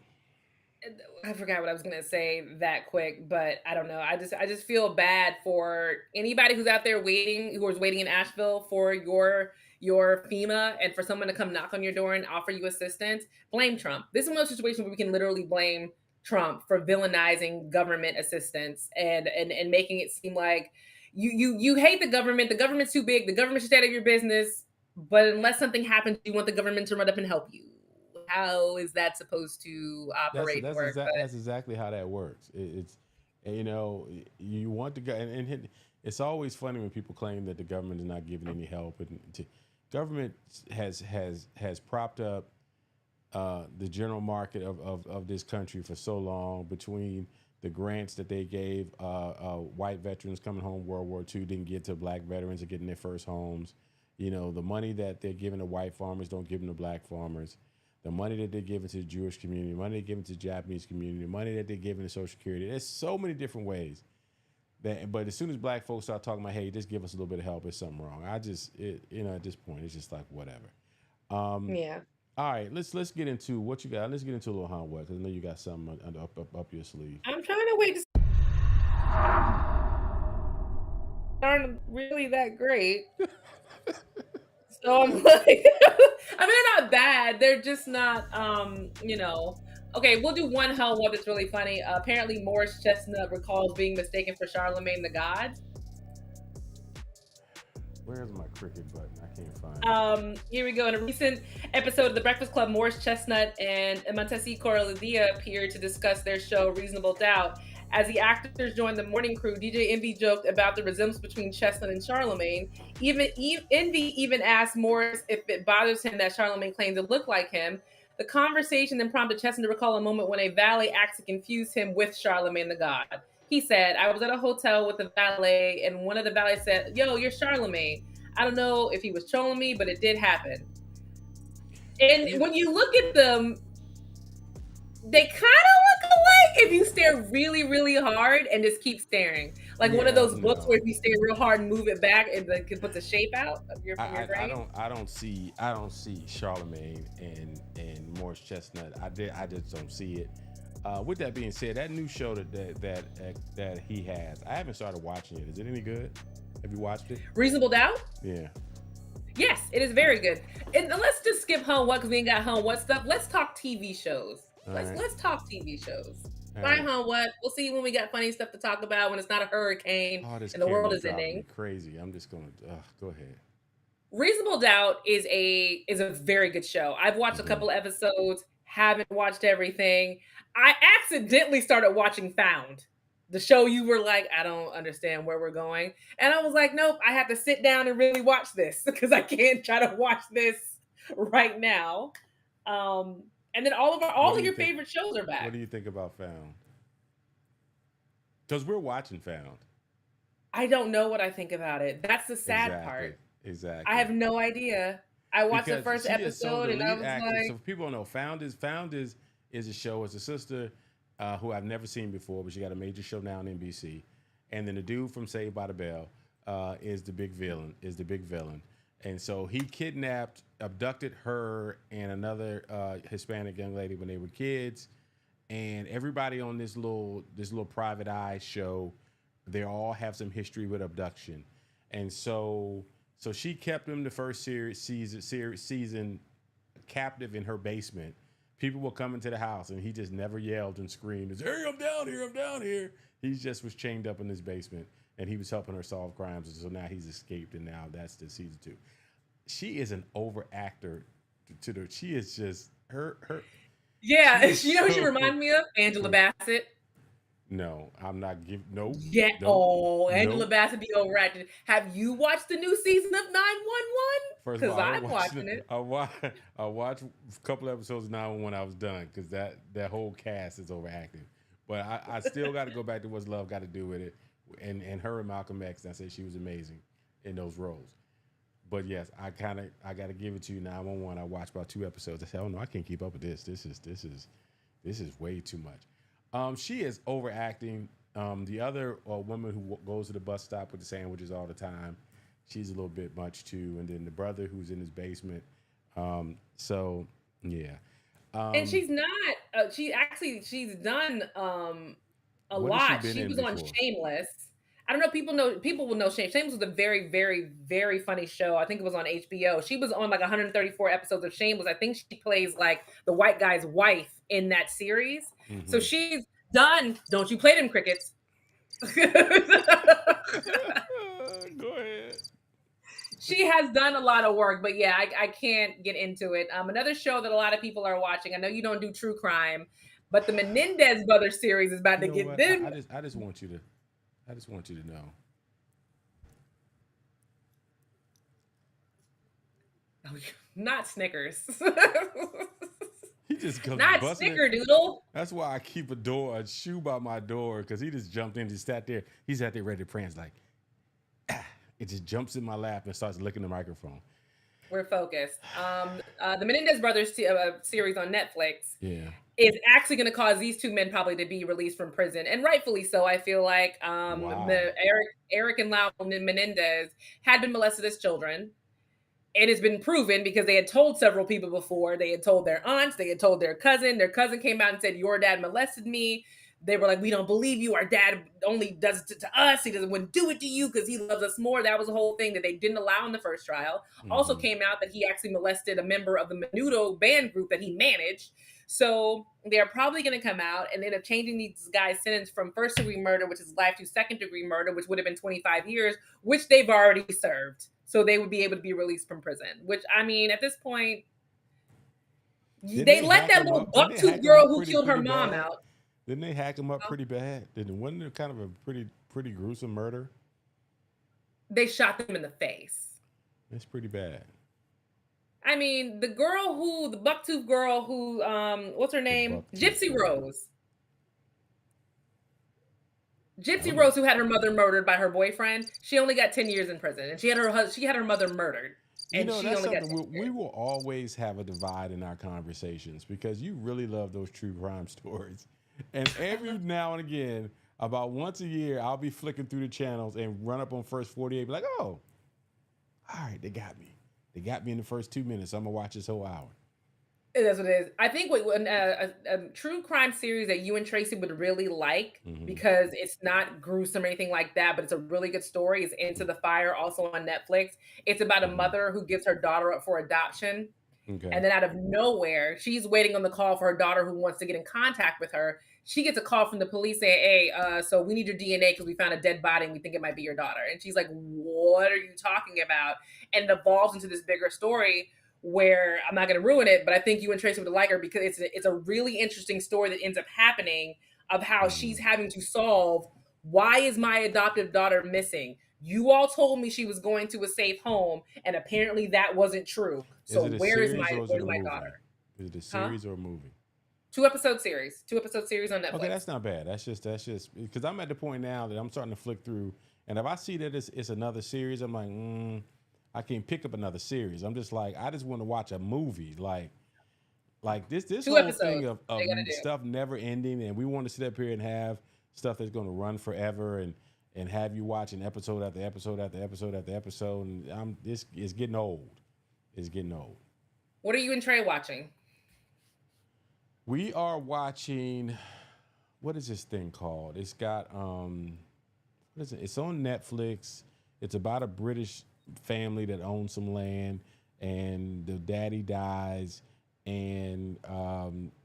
I forgot what I was gonna say that quick, but I don't know. I just feel bad for anybody who's out there waiting, who is waiting in Asheville for your FEMA and for someone to come knock on your door and offer you assistance. Blame Trump. This is one of those situations where we can literally blame Trump for villainizing government assistance and making it seem like you hate the government. The government's too big. The government should stay out of your business. But unless something happens, you want the government to run up and help you. How is that supposed to operate and work? But That's exactly how that works. It's and, you know, you want the guy and it's always funny when people claim that the government is not giving any help and government has propped up the general market of this country for so long between the grants that they gave white veterans coming home World War II didn't get to black veterans are getting their first homes. You know, the money that they're giving to white farmers don't give them to black farmers. The money that they're giving to the Jewish community, the money they're giving to the Japanese community, the money that they're giving to Social Security. There's so many different ways. But as soon as black folks start talking about, hey, just give us a little bit of help, there's something wrong. You know, at this point, it's just like whatever. Um, yeah. all right, let's get into what you got. Let's get into a little homework because I know you got something up your sleeve. I'm trying to wait to aren't really that great. So I'm like, I mean, they're not bad. They're just not, you know. Okay, we'll do one hell one that's really funny. Apparently, Morris Chestnut recalls being mistaken for Charlemagne the God. Where's my cricket button? I can't find it. Here we go. In a recent episode of The Breakfast Club, Morris Chestnut and Montesi Corraledia appeared to discuss their show Reasonable Doubt. As the actors joined the morning crew, DJ Envy joked about the resemblance between Chestnut and Charlemagne. Envy even asked Morris if it bothers him that Charlemagne claimed to look like him. The conversation then prompted Chestnut to recall a moment when a valet asked to confuse him with Charlemagne the God. He said, "I was at a hotel with a valet, and one of the valets said, 'Yo, you're Charlemagne.' I don't know if he was trolling me, but it did happen." And when you look at them, they kind of look alike if you stare really, really hard and just keep staring. Like one of those books where if you stare real hard and move it back, it like, it puts a shape out of your brain. I don't see Charlemagne and Morris Chestnut. I just don't see it. With that being said, that new show that he has, I haven't started watching it. Is it any good? Have you watched it? Reasonable Doubt? Yeah. Yes, it is very good. And let's just skip Home What because we ain't got Home What stuff. Let's talk TV shows. Let's talk TV shows. Bye, Home What. We'll see when we got funny stuff to talk about when it's not a hurricane and the world is ending. Crazy. I'm just gonna go ahead. Reasonable Doubt is a very good show. I've watched a couple episodes, haven't watched everything. I accidentally started watching Found, the show you were like, I don't understand where we're going. And I was like, nope, I have to sit down and really watch this because I can't try to watch this right now. And then all of your favorite shows are back. What do you think about Found? Because we're watching Found. I don't know what I think about it. That's the sad part. Exactly. I have no idea. I watched the first episode and I was like, so people don't know, Found is a show. It's a sister who I've never seen before, but she got a major show now on NBC. And then the dude from Saved by the Bell is the big villain. And so he abducted her and another Hispanic young lady when they were kids. And everybody on this little private eye show, they all have some history with abduction. And so she kept him the first season captive in her basement. People will come into the house and he just never yelled and screamed, "Hey, I'm down here, I'm down here." He just was chained up in his basement and he was helping her solve crimes. And so now he's escaped and now that's the season 2. She is an overactor she is just her. Yeah, you know who she reminds me of? Angela Bassett. No, I'm not giving. No. Yeah. No, Angela Bassett be overacted. Have you watched the new season of 911? Because I'm watching it. I watched a couple episodes of 911. I was done because that whole cast is overacting. But I still got to go back to What's Love Got to Do with It, and her and Malcolm X. And I said she was amazing in those roles. But yes, I got to give it to you. 911. I watched about 2 episodes. I said, oh no, I can't keep up with this. This is way too much. She is overacting. The other woman who goes to the bus stop with the sandwiches all the time, she's a little bit much too. And then the brother who's in his basement. So yeah. And she's not. She's done a lot. She was on Shameless. I don't know. People will know Shameless. Shameless was a very, very, very funny show. I think it was on HBO. She was on like 134 episodes of Shameless. I think she plays like the white guy's wife in that series. Mm-hmm. So she's done. Don't you play them crickets? Go ahead. She has done a lot of work, but yeah, I can't get into it. Another show that a lot of people are watching. I know you don't do true crime, but the Menendez Brothers series is about to get them. I just want you to know. Oh, not Snickers. He just comes not Snickerdoodle. That's why I keep a shoe by my door, because he just jumped in, just sat there. He's out there ready to prance like, it just jumps in my lap and starts licking the microphone. We're focused. The Menendez Brothers series on Netflix is actually going to cause these 2 men probably to be released from prison, and rightfully so. I feel like the Eric and Lau Menendez had been molested as children. And it's been proven because they had told several people before. They had told their aunts, they had told their cousin. Their cousin came out and said, "Your dad molested me." They were like, "We don't believe you. Our dad only does it to us. He wouldn't do it to you because he loves us more." That was the whole thing that they didn't allow in the first trial. Mm-hmm. Also came out that he actually molested a member of the Menudo band group that he managed. So they're probably going to come out and end up changing these guys' sentence from first-degree murder, which is life, to second-degree murder, which would have been 25 years, which they've already served. so they would be able to be released from prison. Which, I mean, at this point, Didn't they they let hack that him little up? Didn't they bucktooth hack him girl up who killed her pretty mom bad? out. Didn't they hack him up Huh? pretty bad? Wasn't it kind of a pretty gruesome murder? They shot them in the face. It's pretty bad. I mean, the bucktooth girl who, what's her The name? buck tooth girl. I Gypsy don't know. Rose, who had her mother murdered by her boyfriend, she only got 10 years in prison, and she had her mother murdered, You and know, she that's only got something 10 we years. will always have a divide in our conversations because you really love those true crime stories. And every now and again, about once a year, I'll be flicking through the channels and run up on First 48, be like, oh, all right, they got me. They got me in the first 2 minutes. I'm going to watch this whole hour. That's what it is. I think a true crime series that you and Tracy would really like, Hmm. because it's not gruesome or anything like that, but it's a really good story, is Into the Fire, also on Netflix. It's about a Hmm. mother who gives her daughter up for adoption. Okay. And then out of nowhere, she's waiting on the call for her daughter who wants to get in contact with her. She gets a call from the police saying, hey, so we need your DNA because we found a dead body and we think it might be your daughter. And she's like, what are you talking about? And it evolves into this bigger story where I'm not going to ruin it, but I think you and Tracy would like her because it's a really interesting story that ends up happening of how Hmm. she's having to solve, why is my adoptive daughter missing? You all told me she was going to a safe home, and apparently that wasn't true. Is So it a series or is it where's a my daughter? movie? Is it a Huh? series or a movie? 2 episode series on Okay, Netflix. that's not bad. That's just because I'm at the point now that I'm starting to flick through, and if I see that it's another series, I'm like, I can't pick up another series. I'm just like, I just want to watch a movie, like this Two whole thing episodes. of They gotta do. stuff never ending, and we want to sit up here and have stuff that's going to run forever, and have you watching episode after episode after episode after episode, and this is getting old. It's getting old. What are you and Trey watching? We are watching. What is this thing called? It's got what is it? It's on Netflix. It's about a British family that owns some land, and the daddy dies, and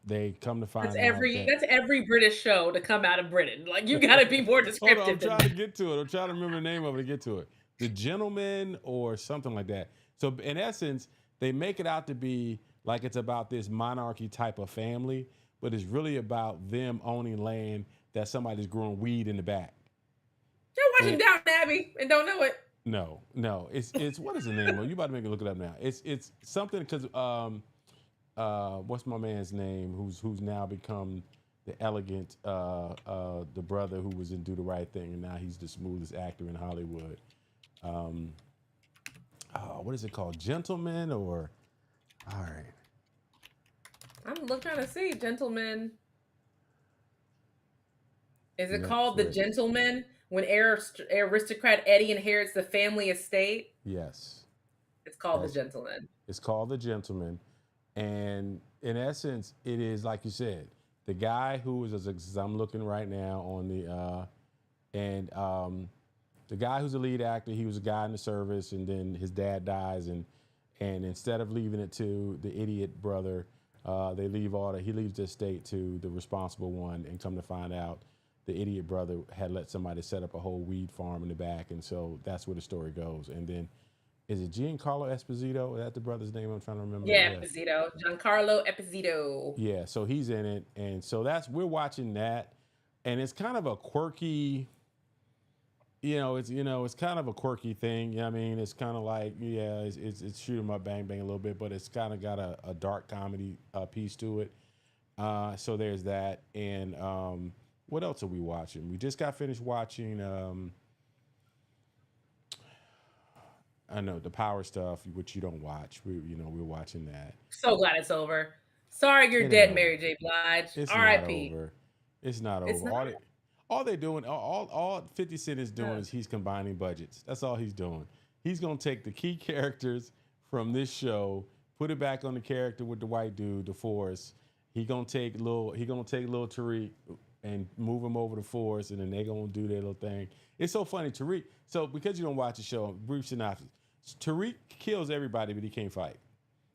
they come to find out that. That's every British show to come out of Britain. Like, you gotta be more Hold on, I'm descriptive than trying to that. get to it. I'm trying to remember the name of it to get to it. The Gentleman or something like that. So in essence, they make it out to be like it's about this monarchy type of family, but it's really about them owning land that somebody's growing weed in the back. You're watching And Downton Abbey and don't know it. no, it's what is the name of? You about to make me look it up now. It's something because what's my man's name who's now become the elegant the brother who was in Do the Right Thing and now he's the smoothest actor in Hollywood. Um, what is it called? Gentleman or all right. I'm trying to see. Gentleman. Is it called The Netflix. Gentleman when aristocrat Eddie inherits the family estate? Yes. It's called The That's Gentleman. it's called The Gentleman. And in essence, it is like you said, the guy who is as I'm looking right now on the and the guy who's the lead actor, he was a guy in the service, and then his dad dies, and instead of leaving it to the idiot brother, he leaves the estate to the responsible one, and come to find out, the idiot brother had let somebody set up a whole weed farm in the back, and so that's where the story goes. And then, is it Giancarlo Esposito? Is that the brother's name? I'm trying to remember. Yeah, Yeah, Esposito. Giancarlo Esposito. yeah. So he's in it, and so we're watching that, and it's kind of a quirky. It's kind of a quirky thing. You know what I mean, it's kind of like, yeah, it's shoot 'em up, bang bang a little bit, but it's kind of got a dark comedy piece to it. So there's that, and what else are we watching? We just got finished watching. I know the Power stuff, which you don't watch. We're watching that. So glad it's over. Sorry you're It ain't dead, over. Mary J. Blige. It's not R.I.P. over. It's not It's over. not. All they're doing, all 50 Cent is doing Uh, is he's combining budgets. That's all he's doing. He's gonna take the key characters from this show, put it back on the character with the white dude, the Forrest. He gonna take little Tariq and move him over to Forrest, and then they gonna do their little thing. It's so funny, Tariq. So because you don't watch the show, brief synopsis. Tariq kills everybody, but he can't fight.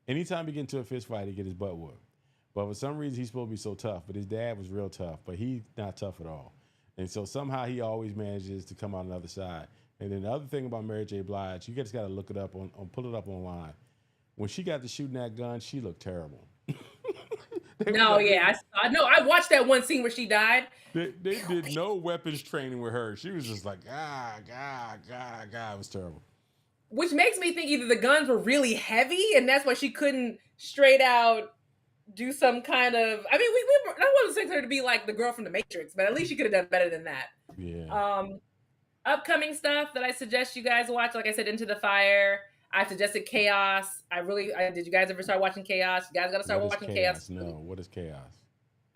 Anytime he get into a fist fight, he get his butt whooped. But for some reason, he's supposed to be so tough. But his dad was real tough, but he's not tough at all. And so somehow he always manages to come out on the other side. And then the other thing about Mary J. Blige, you just got to look it up on pull it up online. When she got to shooting that gun, she looked terrible. They was No, like yeah, I watched that one scene where she died. they did no weapons training with her. She was just like God. It was terrible. Which makes me think either the guns were really heavy and that's why she couldn't straight out do some kind of. I mean, I wasn't saying her to be like the girl from the Matrix, but at least she could have done better than that. Yeah. Upcoming stuff that I suggest you guys watch, like I said, Into the Fire. I suggested Chaos. Did you guys ever start watching Chaos? You guys got to start watching Chaos. No, what is Chaos?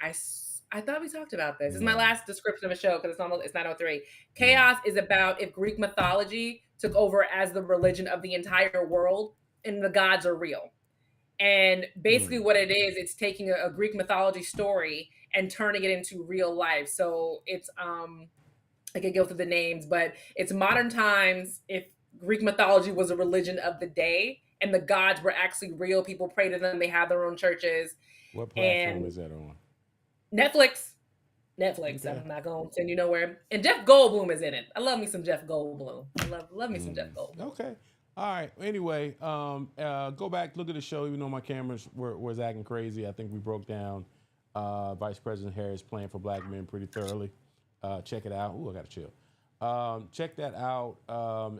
I thought we talked about this. This is No. my last description of a show because it's 9:03. Chaos is about if Greek mythology took over as the religion of the entire world and the gods are real. And basically what it is, it's taking a Greek mythology story and turning it into real life. So it's I could go through the names, but it's modern times if Greek mythology was a religion of the day and the gods were actually real. People pray to them. They have their own churches. What platform is that on? Netflix. Okay. I'm not going to send you nowhere. And Jeff Goldblum is in it. I love me some Jeff Goldblum. I love me some Jeff Goldblum. Okay. All right. Anyway, go back, look at the show, even though my cameras was acting crazy. I think we broke down Vice President Harris' plan for black men pretty thoroughly. Check it out. Ooh, I got to chill. Check that out.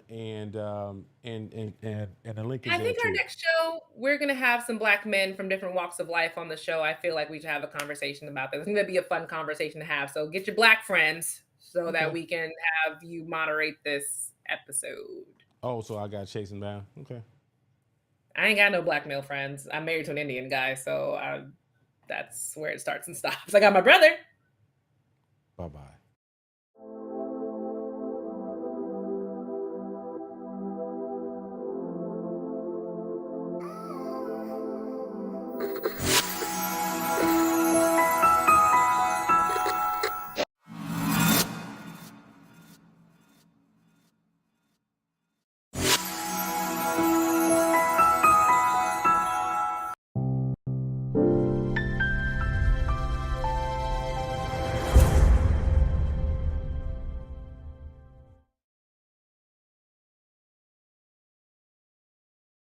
And the link is I there think our too. next show, we're going to have some black men from different walks of life on the show. I feel like we should have a conversation about this. I think that'd be a fun conversation to have. So get your black friends so that we can have you moderate this episode. Oh, so I got chasing down. Okay. I ain't got no black male friends. I'm married to an Indian guy, so that's where it starts and stops. I got my brother.